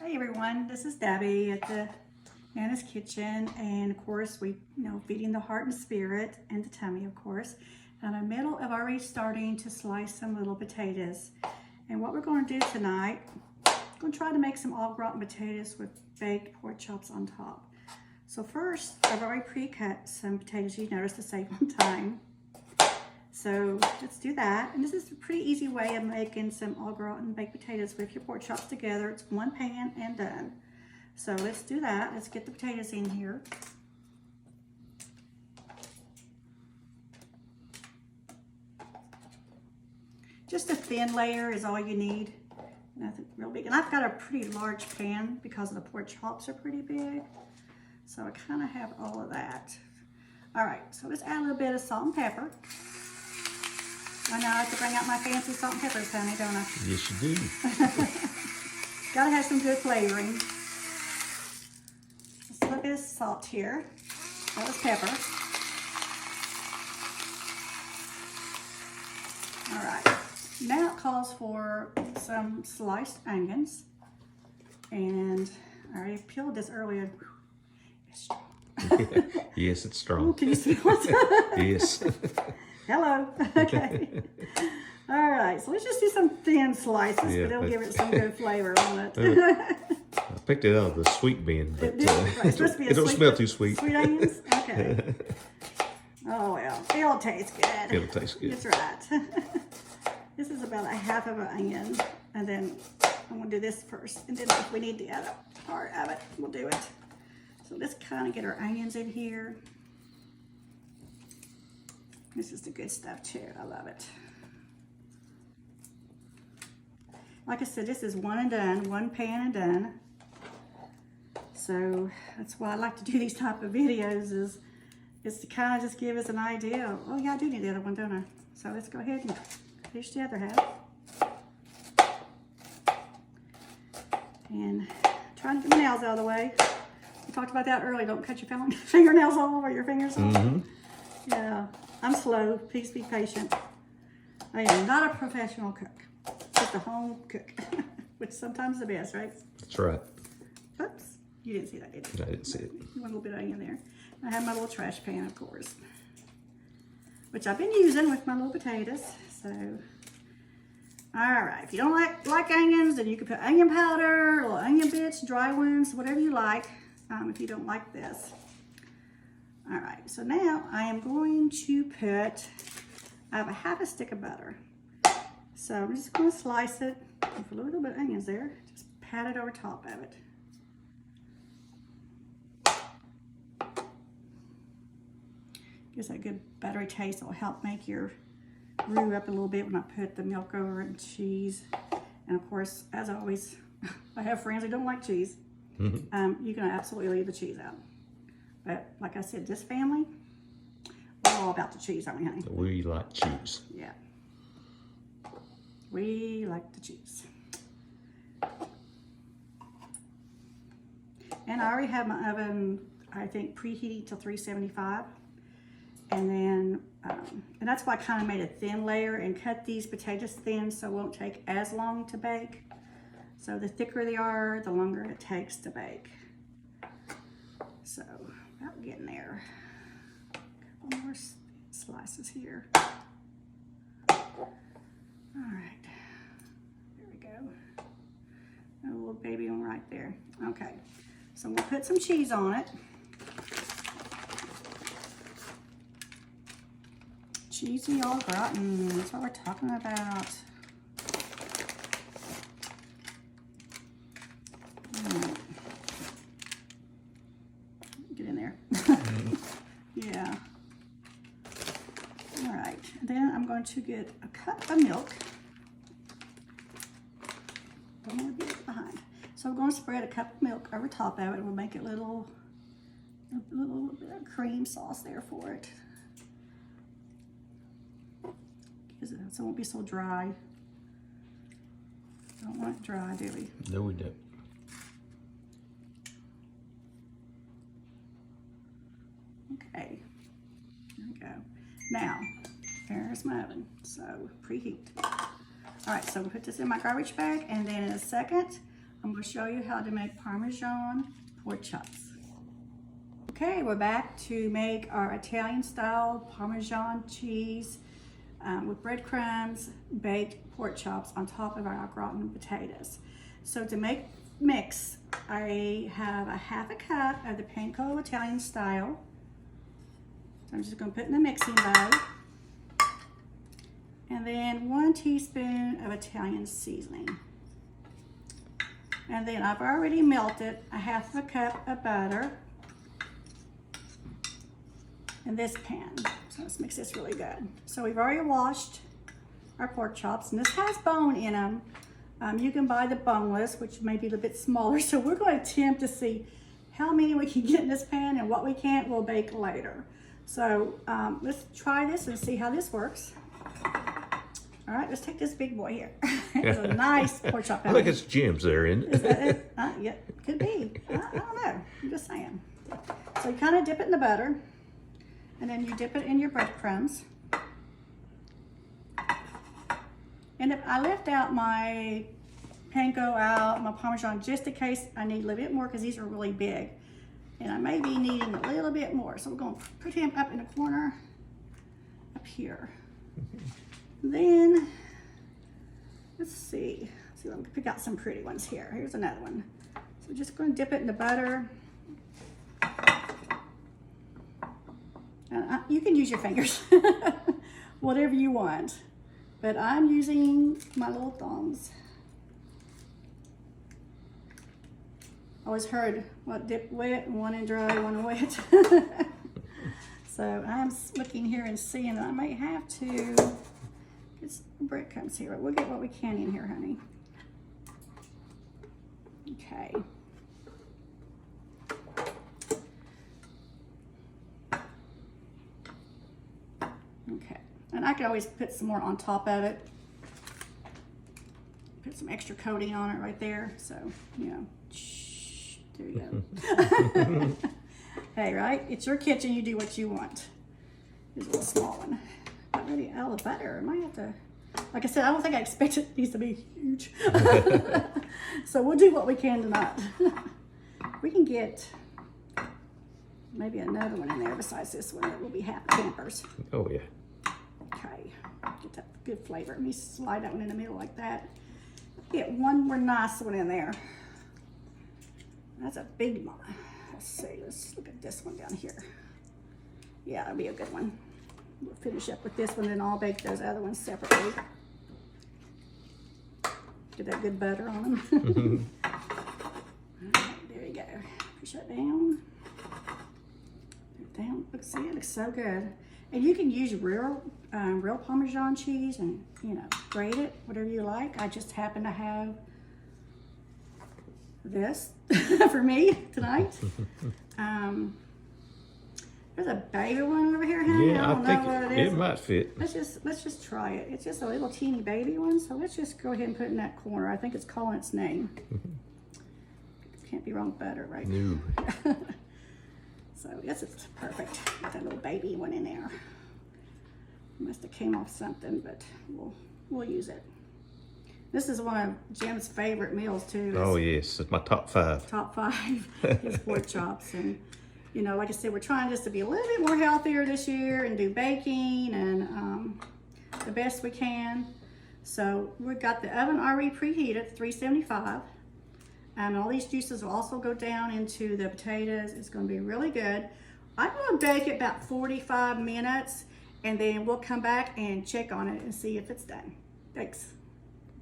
Hey everyone, this is Debbie at the Nana's Kitchen, and of course we, feeding the heart and spirit and the tummy, of course. And I'm in the middle of already starting to slice some little potatoes. And what we're going to do tonight, I'm going to try to make some au gratin potatoes with baked pork chops on top. So first, I've already pre-cut some potatoes, you notice, to save on time. So let's do that. And this is a pretty easy way of making some au gratin baked potatoes with your pork chops together. It's one pan and done. So let's do that. Let's get the potatoes in here. Just a thin layer is all you need. Nothing real big. And I've got a pretty large pan because the pork chops are pretty big. So I kind of have all of that. All right, so let's add a little bit of salt and pepper. I know I have to bring out my fancy salt and pepper, honey, don't I? Yes, you do. Gotta have some good flavoring. Just a little bit of salt here. That was pepper. All right. Now it calls for some sliced onions. And I already peeled this earlier. It's strong. Yes, it's strong. Ooh, can you smell it? Yes. Hello. Okay. All right. So let's just do some thin slices, Yeah, but it'll give it some good flavor on it. I picked it out of the sweet bin, but It's supposed to be a it don't sweet- smell too sweet. Sweet onions? Okay. Oh, well. It'll taste good. It'll taste good. That's right. This is about a half of an onion. And then I'm going to do this first. And then if we need the other part of it, we'll do it. So let's kind of get our onions in here. This is the good stuff too. I love it. Like I said, this is one and done, one pan and done. So that's why I like to do these type of videos, is to kind of just give us an idea. Oh yeah, I do need the other one, don't I? So let's go ahead and finish the other half. And trying to get my nails out of the way. We talked about that earlier. Don't cut your fingernails all over your fingers. Mm-hmm. Yeah, I'm slow. Please be patient. I am not a professional cook. Just a home cook, which sometimes is the best, right? That's right. Oops, you didn't see that, did you? I didn't see it. One little bit of onion there. I have my little trash pan, of course, which I've been using with my little potatoes. So, all right. If you don't like onions, then you can put onion powder, little onion bits, dry ones, whatever you like. If you don't like this. All right. So now I am going to put. I have a half a stick of butter. So I'm just going to slice it with a little bit of onions there. Just pat it over top of it. Gives that good buttery taste. It'll help make your roux up a little bit when I put the milk over and cheese. And of course, as always, I have friends who don't like cheese. Mm-hmm. You can absolutely leave the cheese out. But like I said, this family, we're all about the cheese, aren't we, honey? We like cheese. Yeah. We like the cheese. And I already have my oven, I think, preheated to 375. And then, and that's why I kind of made a thin layer and cut these potatoes thin so it won't take as long to bake. So the thicker they are, the longer it takes to bake. So, about getting there. A couple more slices here. All right, there we go. A little baby one right there. Okay, so we'll put some cheese on it. Cheesy au gratin, that's what we're talking about. All right. Get in there. Yeah. All right, then I'm going to get a cup of milk. Don't want to be behind. So I'm going to spread a cup of milk over top of it. We'll make it a little bit of cream sauce there for it. So it won't be so dry. Don't want it dry, do we? No, we don't. Okay, there we go. Now, there's my oven, so preheat. All right, so we'll put this in my garbage bag, and then in a second, I'm going to show you how to make Parmesan pork chops. Okay, we're back to make our Italian style Parmesan cheese with breadcrumbs, baked pork chops on top of our gratin potatoes. So to make mix, I have a half a cup of the panko Italian style. So I'm just going to put in the mixing bowl. And then 1 teaspoon of Italian seasoning. And then I've already melted a half a cup of butter in this pan. So let's mix this really good. So we've already washed our pork chops, and this has bone in them. You can buy the boneless, which may be a little bit smaller. So we're going to attempt to see how many we can get in this pan, and what we can't we'll bake later. So let's try this and see how this works. All right, let's take this big boy here. It's a nice pork chop. I think it's gems there, isn't it? Is that it? Yeah, could be. I don't know. I'm just saying. So you kind of dip it in the butter, and then you dip it in your breadcrumbs. And if I left out my panko out, my Parmesan, just in case I need a little bit more, because these are really big. And I may be needing a little bit more. So we're going to put him up in the corner up here. Then, let's see. I'm going to pick out some pretty ones here. Here's another one. So we're just going to dip it in the butter. And you can use your fingers, whatever you want. But I'm using my little thumbs. I always heard, what, dip wet, one in dry, one wet. So I'm looking here and seeing that I might have to get some breadcrumbs here. We'll get what we can in here, honey. Okay. Okay. And I could always put some more on top of it. Put some extra coating on it right there. So, you know, there you go. Hey, right? It's your kitchen. You do what you want. Here's a little small one. Not really out of butter. I might have to, like I said, I don't think I expected these to be huge. So we'll do what we can tonight. We can get maybe another one in there besides this one that will be happy campers. Oh, yeah. Okay, get that good flavor. Let me slide that one in the middle like that. Get one more nice one in there. That's a big one. Let's see, let's look at this one down here. Yeah, that'll be a good one. We'll finish up with this one, and I'll bake those other ones separately. Get that good butter on them. All right, there you go. Push that down. Down. See, it looks so good. And you can use real Parmesan cheese and, you know, grate it, whatever you like. I just happen to have this for me tonight. There's a baby one over here, honey. Yeah, I don't know what it is. It might fit. Let's just try it. It's just a little teeny baby one, so let's just go ahead and put it in that corner. I think it's calling its name. Can't be wrong with butter, right? No. So yes, it's perfect. Get that little baby one in there. Must have came off something, but we'll use it. This is one of Jim's favorite meals too. Oh yes, it's my top 5. Top 5 is pork chops. And you know, like I said, we're trying just to be a little bit more healthier this year and do baking and the best we can. So we've got the oven already preheated, 375. And all these juices will also go down into the potatoes. It's going to be really good. I'm going to bake it about 45 minutes, and then we'll come back and check on it and see if it's done. Thanks.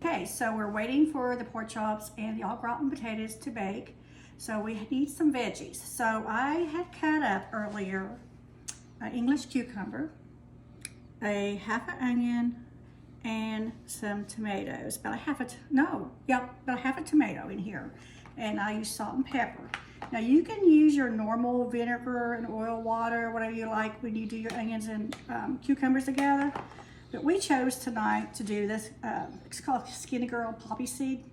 Okay, so we're waiting for the pork chops and the au gratin potatoes to bake. So we need some veggies. So I had cut up earlier an English cucumber, a half an onion, and some tomatoes. About a half a tomato in here. And I use salt and pepper. Now you can use your normal vinegar and oil water, whatever you like when you do your onions and cucumbers together. But we chose tonight to do this, it's called Skinny Girl Poppy Seed.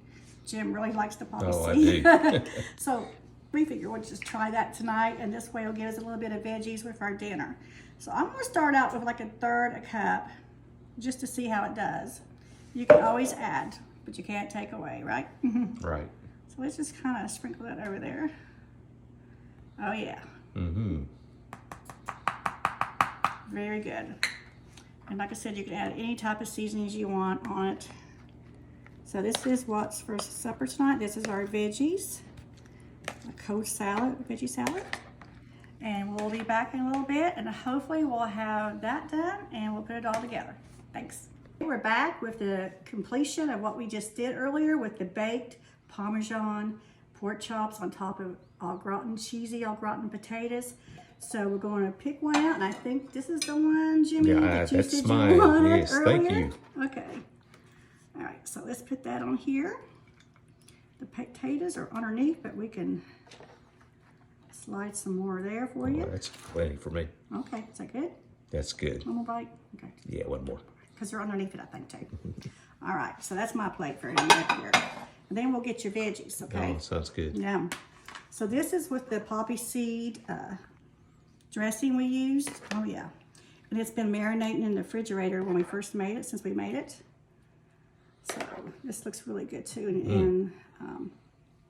Jim really likes the poppy seed. I do. So we figured we'll just try that tonight, and this way it'll give us a little bit of veggies with our dinner. So I'm gonna start out with like a third a cup, just to see how it does. You can always add, but you can't take away, right? Right. So let's just kind of sprinkle that over there. Oh yeah. Mm-hmm. Very good. And like I said, you can add any type of seasonings you want on it. So this is what's for supper tonight. This is our veggies. A cold salad, veggie salad. And we'll be back in a little bit, and hopefully we'll have that done and we'll put it all together. Thanks. We're back with the completion of what we just did earlier with the baked Parmesan pork chops on top of au gratin, cheesy au gratin potatoes. So we're going to pick one out, and I think this is the one, Jimmy, Yeah, that you that's said mine. you wanted Yes, earlier. thank you. Okay. All right, so let's put that on here. The potatoes are underneath, but we can slide some more there for you. Oh, that's plenty for me. Okay, is that good? That's good. One more bite? Okay. Yeah, one more. Because they're underneath it, I think, too. All right, so that's my plate for right here. And then we'll get your veggies, okay? Oh, sounds good. Yeah. So this is with the poppy seed dressing we used. Oh, yeah. And it's been marinating in the refrigerator when we first made it, since we made it. So this looks really good, too. And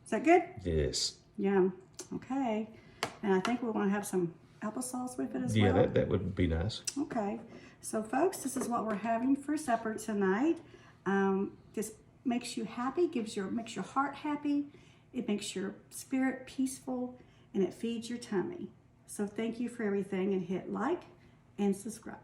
is that good? Yes. Yeah. Okay. And I think we're going to have some applesauce with it as well. Yeah, that would be nice. Okay. So folks, this is what we're having for supper tonight. This makes you happy, makes your heart happy. It makes your spirit peaceful, and it feeds your tummy. So thank you for everything, and hit like and subscribe.